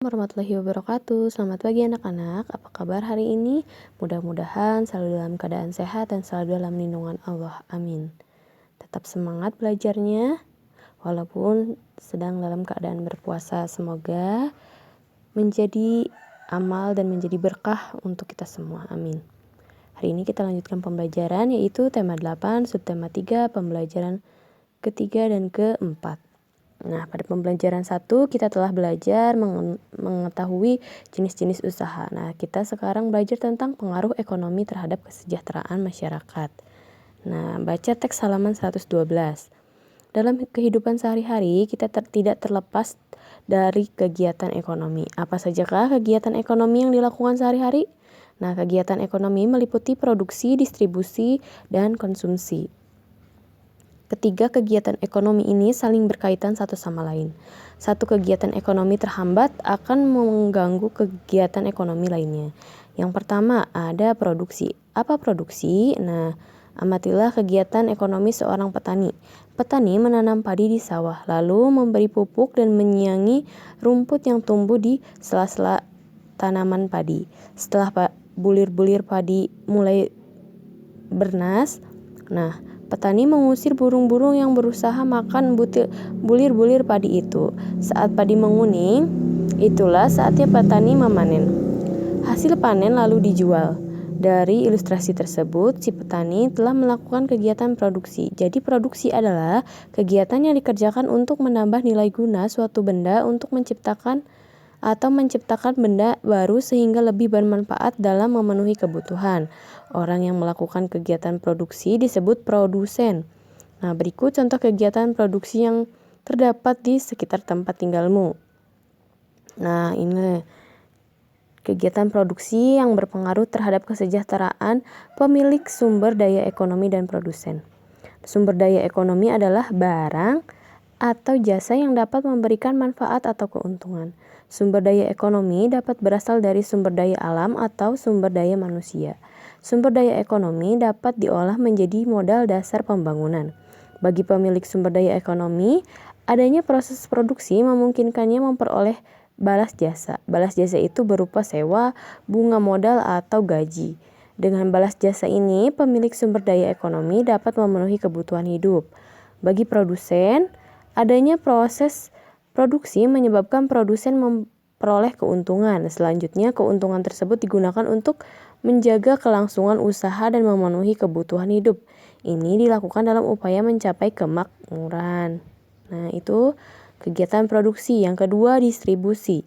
Warahmatullahi wabarakatuh. Selamat pagi anak-anak. Apa kabar hari ini? Mudah-mudahan selalu dalam keadaan sehat dan selalu dalam lindungan Allah. Amin. Tetap semangat belajarnya walaupun sedang dalam keadaan berpuasa. Semoga menjadi amal dan menjadi berkah untuk kita semua. Amin. Hari ini kita lanjutkan pembelajaran yaitu tema 8, subtema 3, pembelajaran ketiga dan keempat. Nah, pada pembelajaran 1 kita telah belajar mengetahui jenis-jenis usaha. Nah, kita sekarang belajar tentang pengaruh ekonomi terhadap kesejahteraan masyarakat. Nah, baca teks halaman 112. Dalam kehidupan sehari-hari, kita tidak terlepas dari kegiatan ekonomi. Apa sajakah kegiatan ekonomi yang dilakukan sehari-hari? Nah, kegiatan ekonomi meliputi produksi, distribusi, dan konsumsi. Ketiga kegiatan ekonomi ini saling berkaitan satu sama lain. Satu kegiatan ekonomi terhambat akan mengganggu kegiatan ekonomi lainnya. Yang pertama ada produksi. Apa produksi? Nah, amatilah kegiatan ekonomi seorang petani. Petani menanam padi di sawah, lalu memberi pupuk dan menyiangi rumput yang tumbuh di sela-sela tanaman padi. Setelah bulir-bulir padi mulai bernas, petani mengusir burung-burung yang berusaha makan bulir-bulir padi itu. Saat padi menguning, itulah saatnya petani memanen. Hasil panen lalu dijual. Dari ilustrasi tersebut, si petani telah melakukan kegiatan produksi. Jadi produksi adalah kegiatan yang dikerjakan untuk menambah nilai guna suatu benda untuk menciptakan benda baru sehingga lebih bermanfaat dalam memenuhi kebutuhan. Orang yang melakukan kegiatan produksi disebut produsen. Nah, berikut contoh kegiatan produksi yang terdapat di sekitar tempat tinggalmu. Nah, ini kegiatan produksi yang berpengaruh terhadap kesejahteraan pemilik sumber daya ekonomi dan produsen. Sumber daya ekonomi adalah barang atau jasa yang dapat memberikan manfaat atau keuntungan. Sumber daya ekonomi dapat berasal dari sumber daya alam atau sumber daya manusia. Sumber daya ekonomi dapat diolah menjadi modal dasar pembangunan. Bagi pemilik sumber daya ekonomi, adanya proses produksi memungkinkannya memperoleh balas jasa. Balas jasa itu berupa sewa, bunga modal, atau gaji. Dengan balas jasa ini, pemilik sumber daya ekonomi dapat memenuhi kebutuhan hidup. Bagi produsen, adanya proses produksi menyebabkan produsen memperoleh keuntungan. Selanjutnya, keuntungan tersebut digunakan untuk menjaga kelangsungan usaha dan memenuhi kebutuhan hidup. Ini dilakukan dalam upaya mencapai kemakmuran. Nah, itu kegiatan produksi. Yang kedua, distribusi.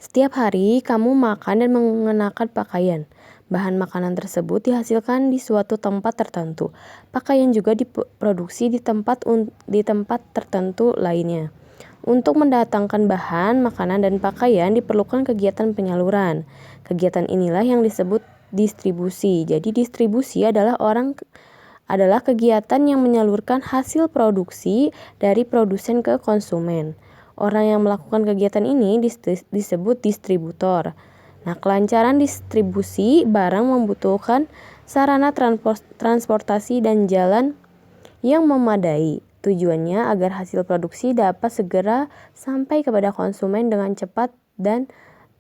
Setiap hari kamu makan dan mengenakan pakaian. Bahan makanan tersebut dihasilkan di suatu tempat tertentu. Pakaian juga diproduksi di tempat tertentu lainnya. Untuk mendatangkan bahan, makanan, dan pakaian diperlukan kegiatan penyaluran. Kegiatan inilah yang disebut distribusi. Jadi distribusi adalah kegiatan yang menyalurkan hasil produksi dari produsen ke konsumen. Orang yang melakukan kegiatan ini disebut distributor. Nah, kelancaran distribusi barang membutuhkan sarana transportasi dan jalan yang memadai. Tujuannya agar hasil produksi dapat segera sampai kepada konsumen dengan cepat dan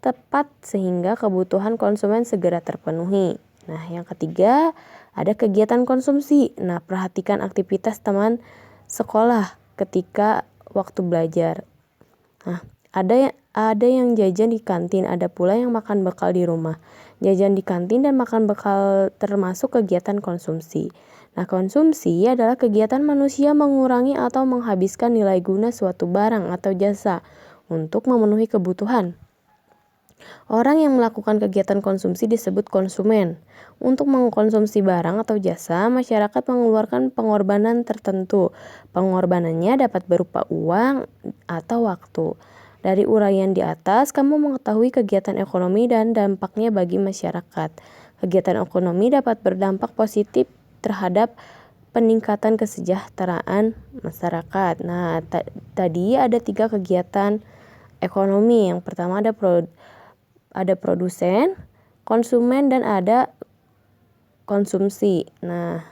tepat sehingga kebutuhan konsumen segera terpenuhi. Nah, yang ketiga, ada kegiatan konsumsi. Nah, perhatikan aktivitas teman sekolah ketika waktu belajar. Nah, ada yang jajan di kantin, ada pula yang makan bekal di rumah. Jajan di kantin dan makan bekal termasuk kegiatan konsumsi. Nah, konsumsi adalah kegiatan manusia mengurangi atau menghabiskan nilai guna suatu barang atau jasa untuk memenuhi kebutuhan. Orang yang melakukan kegiatan konsumsi disebut konsumen. Untuk mengkonsumsi barang atau jasa, masyarakat mengeluarkan pengorbanan tertentu. Pengorbanannya dapat berupa uang atau waktu. Dari uraian di atas, kamu mengetahui kegiatan ekonomi dan dampaknya bagi masyarakat. Kegiatan ekonomi dapat berdampak positif terhadap peningkatan kesejahteraan masyarakat. Nah, tadi ada 3 kegiatan ekonomi. Yang pertama ada produsen, konsumen, dan ada konsumsi. Nah,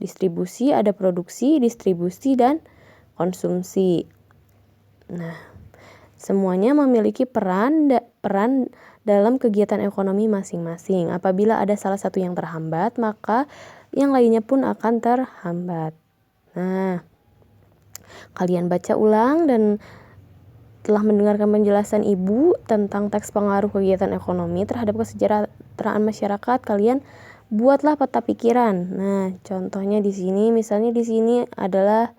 distribusi, ada produksi, distribusi, dan konsumsi. Nah, Semuanya memiliki peran dalam kegiatan ekonomi masing-masing. Apabila ada salah satu yang terhambat, maka yang lainnya pun akan terhambat. Nah, kalian baca ulang dan telah mendengarkan penjelasan Ibu tentang teks pengaruh kegiatan ekonomi terhadap kesejahteraan masyarakat. Kalian buatlah peta pikiran. Nah, contohnya di sini, misalnya di sini adalah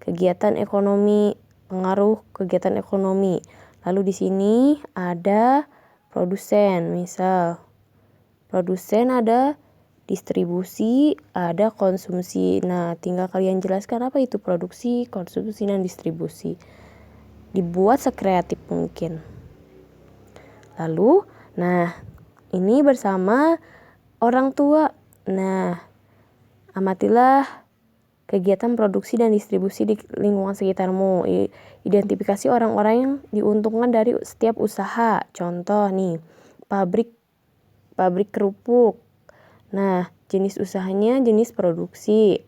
kegiatan ekonomi, pengaruh kegiatan ekonomi. Lalu di sini ada produsen, misal produsen ada distribusi, ada konsumsi. Nah, tinggal kalian jelaskan apa itu produksi, konsumsi, dan distribusi. Dibuat sekreatif mungkin. Lalu, nah, ini bersama orang tua. Nah, amatilah kegiatan produksi dan distribusi di lingkungan sekitarmu. Identifikasi orang-orang yang diuntungkan dari setiap usaha. Contoh nih, pabrik kerupuk. Nah, jenis usahanya jenis produksi.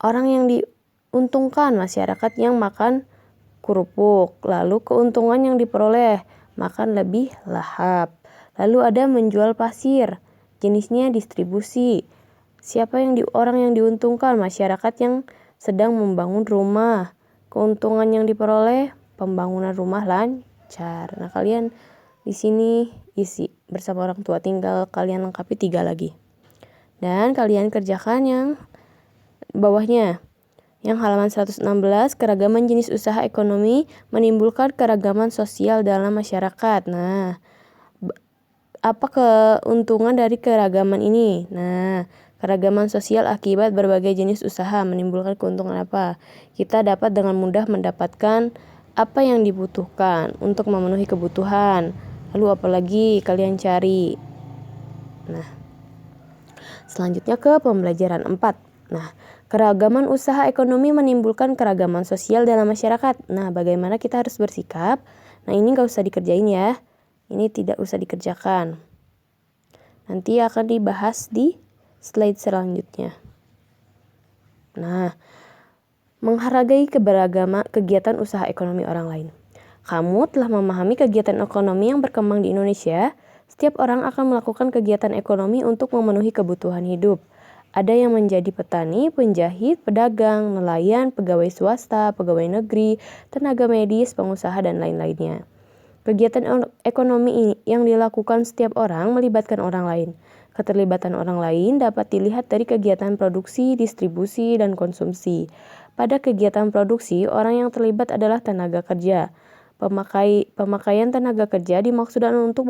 Orang yang diuntungkan, masyarakat yang makan kerupuk. Lalu keuntungan yang diperoleh, makan lebih lahap. Lalu ada menjual pasir, jenisnya distribusi. Siapa orang yang diuntungkan? Masyarakat yang sedang membangun rumah. Keuntungan yang diperoleh, pembangunan rumah lancar. Nah, kalian di sini isi bersama orang tua, tinggal kalian lengkapi 3 lagi. Dan kalian kerjakan yang bawahnya. Yang halaman 116, keragaman jenis usaha ekonomi menimbulkan keragaman sosial dalam masyarakat. Nah, apa keuntungan dari keragaman ini? Nah, keragaman sosial akibat berbagai jenis usaha menimbulkan keuntungan apa? Kita dapat dengan mudah mendapatkan apa yang dibutuhkan untuk memenuhi kebutuhan. Lalu apalagi kalian cari? Nah, selanjutnya ke pembelajaran 4. Nah, keragaman usaha ekonomi menimbulkan keragaman sosial dalam masyarakat. Nah, bagaimana kita harus bersikap? Nah, ini gak usah dikerjain ya. Ini tidak usah dikerjakan. Nanti akan dibahas di slide selanjutnya. Nah, menghargai keberagaman kegiatan usaha ekonomi orang lain. Kamu telah memahami kegiatan ekonomi yang berkembang di Indonesia. Setiap orang akan melakukan kegiatan ekonomi untuk memenuhi kebutuhan hidup. Ada yang menjadi petani, penjahit, pedagang, nelayan, pegawai swasta, pegawai negeri, tenaga medis, pengusaha, dan lain-lainnya. Kegiatan ekonomi yang dilakukan setiap orang melibatkan orang lain. Keterlibatan orang lain dapat dilihat dari kegiatan produksi, distribusi, dan konsumsi. Pada kegiatan produksi, orang yang terlibat adalah tenaga kerja. Pemakaian tenaga kerja dimaksudkan untuk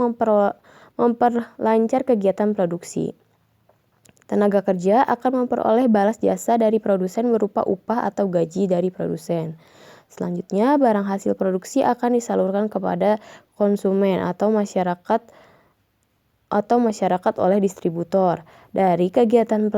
memperlancar kegiatan produksi. Tenaga kerja akan memperoleh balas jasa dari produsen berupa upah atau gaji dari produsen. Selanjutnya, barang hasil produksi akan disalurkan kepada konsumen atau masyarakat oleh distributor. Dari kegiatan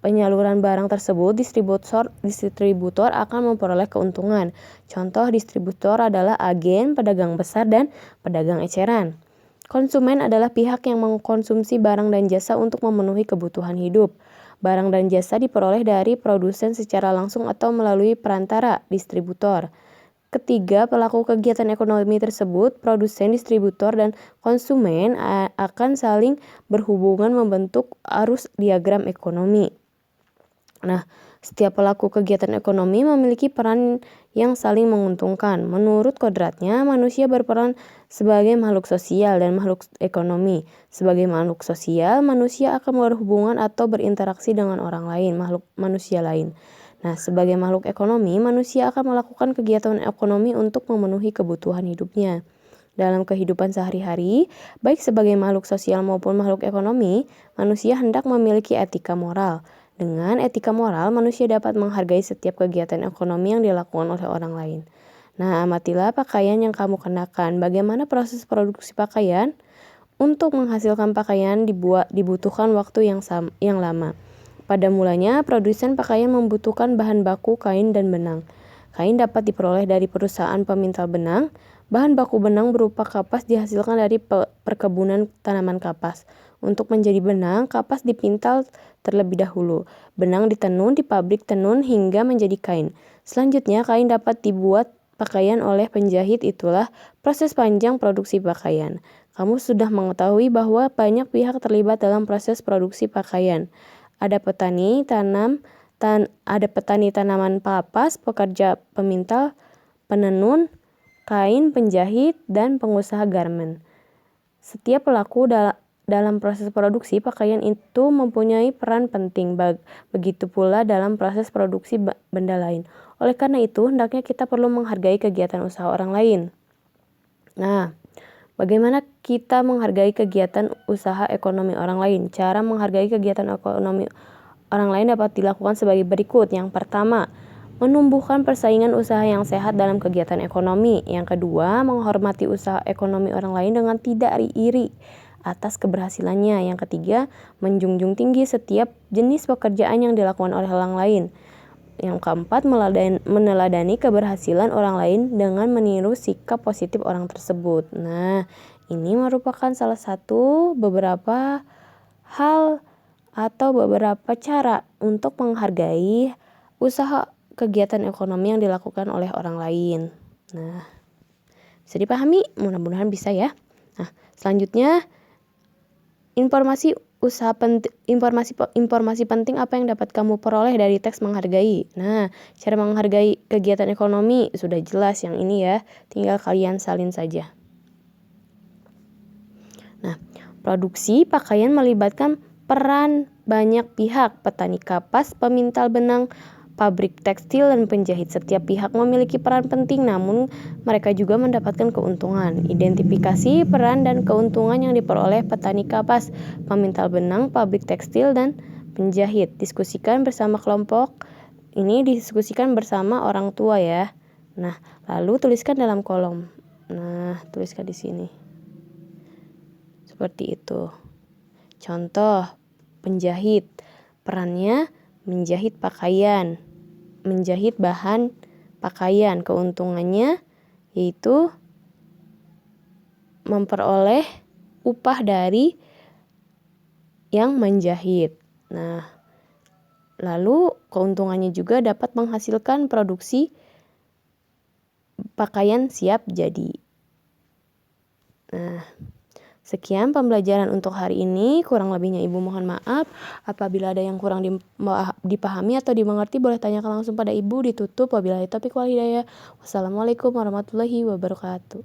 penyaluran barang tersebut, distributor akan memperoleh keuntungan. Contoh distributor adalah agen, pedagang besar, dan pedagang eceran. Konsumen adalah pihak yang mengkonsumsi barang dan jasa untuk memenuhi kebutuhan hidup. Barang dan jasa diperoleh dari produsen secara langsung atau melalui perantara, distributor. Ketiga, pelaku kegiatan ekonomi tersebut, produsen, distributor, dan konsumen akan saling berhubungan membentuk arus diagram ekonomi. Nah, setiap pelaku kegiatan ekonomi memiliki peran yang saling menguntungkan. Menurut kodratnya, manusia berperan sebagai makhluk sosial dan makhluk ekonomi. Sebagai makhluk sosial, manusia akan berhubungan atau berinteraksi dengan orang lain, makhluk manusia lain. Nah, sebagai makhluk ekonomi, manusia akan melakukan kegiatan ekonomi untuk memenuhi kebutuhan hidupnya. Dalam kehidupan sehari-hari, baik sebagai makhluk sosial maupun makhluk ekonomi, manusia hendak memiliki etika moral. Dengan etika moral, manusia dapat menghargai setiap kegiatan ekonomi yang dilakukan oleh orang lain. Nah, amatilah pakaian yang kamu kenakan. Bagaimana proses produksi pakaian? Untuk menghasilkan pakaian dibutuhkan waktu yang lama. Pada mulanya, produsen pakaian membutuhkan bahan baku kain dan benang. Kain dapat diperoleh dari perusahaan pemintal benang. Bahan baku benang berupa kapas dihasilkan dari perkebunan tanaman kapas. Untuk menjadi benang, kapas dipintal terlebih dahulu. Benang ditenun di pabrik tenun hingga menjadi kain. Selanjutnya, kain dapat dibuat pakaian oleh penjahit itulah proses panjang produksi pakaian. Kamu sudah mengetahui bahwa banyak pihak terlibat dalam proses produksi pakaian. Ada petani tanaman papas, pekerja pemintal, penenun, kain, penjahit, dan pengusaha garmen. Setiap pelaku dalam proses produksi pakaian itu mempunyai peran penting, begitu pula dalam proses produksi benda lain. Oleh karena itu, hendaknya kita perlu menghargai kegiatan usaha orang lain. Nah, bagaimana kita menghargai kegiatan usaha ekonomi orang lain? Cara menghargai kegiatan ekonomi orang lain dapat dilakukan sebagai berikut. Yang pertama, menumbuhkan persaingan usaha yang sehat dalam kegiatan ekonomi. Yang kedua, menghormati usaha ekonomi orang lain dengan tidak iri atas keberhasilannya. Yang ketiga, menjunjung tinggi setiap jenis pekerjaan yang dilakukan oleh orang lain. Yang keempat, meneladani keberhasilan orang lain dengan meniru sikap positif orang tersebut. Nah, ini merupakan salah satu beberapa hal atau beberapa cara untuk menghargai usaha kegiatan ekonomi yang dilakukan oleh orang lain. Nah, bisa dipahami? Mudah-mudahan bisa ya. Nah, selanjutnya informasi penting apa yang dapat kamu peroleh dari teks menghargai. Nah, cara menghargai kegiatan ekonomi sudah jelas yang ini ya, tinggal kalian salin saja. Nah, produksi pakaian melibatkan peran banyak pihak, petani kapas, pemintal benang, pabrik tekstil, dan penjahit. Setiap pihak memiliki peran penting, namun mereka juga mendapatkan keuntungan. Identifikasi peran dan keuntungan yang diperoleh petani kapas, pemintal benang, pabrik tekstil, dan penjahit. Diskusikan bersama kelompok. Ini diskusikan bersama orang tua ya. Nah, lalu tuliskan dalam kolom. Nah, tuliskan di sini. Seperti itu. Contoh, penjahit. Perannya menjahit pakaian, menjahit bahan pakaian. Keuntungannya yaitu memperoleh upah dari yang menjahit. Nah, lalu keuntungannya juga dapat menghasilkan produksi pakaian siap jadi. Nah, sekian pembelajaran untuk hari ini. Kurang lebihnya Ibu mohon maaf. Apabila ada yang kurang dipahami atau dimengerti, boleh tanyakan langsung pada Ibu. Ditutup. Wabillahi taufiq wal hidayah. Wassalamualaikum warahmatullahi wabarakatuh.